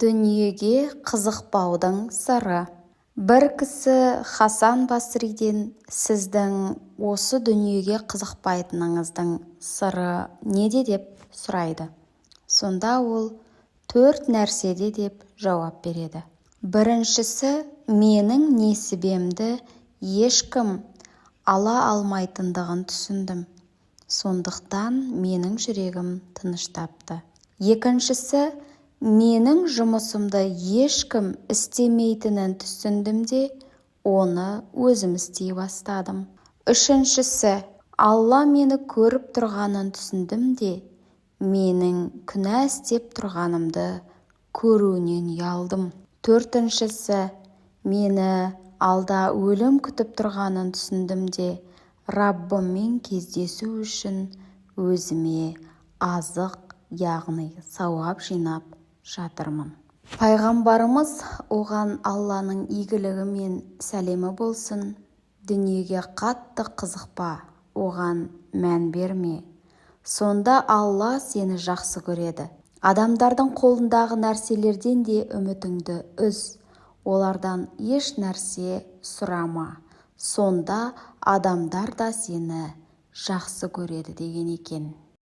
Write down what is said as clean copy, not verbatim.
Дүниеге қызықпаудың сыры. Бір кісі Хасан Басриден сіздің осы дүниеге қызықпайтыныңыздың сыры неде деп сұрайды. Сонда ол 4 нәрседе деп жауап береді. Біріншісі, менің несібемді ешкім ала алмайтындығын түсіндім. Сондықтан менің жүрегім тыныштапты. Екіншісі, менің жұмысымды ешкім істемейтінін түсіндім де, оны өзім істей бастадым. Үшіншісі, Алла мені көріп тұрғанын түсіндім де, менің күнә істеп тұрғанымды көруінен ұялдым. Төртіншісі, мені алда өлім күтіп тұрғанын түсіндім де, Раббыммен кездесу үшін өзіме азық, яғни сауап жинап жатырмын. Пайғамбарымыз оған Алланың игілігі мен сәлемі болсын, дүниеге қатты қызықпа, оған мән берме. Сонда Алла сені жақсы көреді. Адамдардың қолындағы нәрселерден де үмітіңді үз. Олардан еш нәрсе сұрама. Сонда адамдар да сені жақсы көреді деген екен.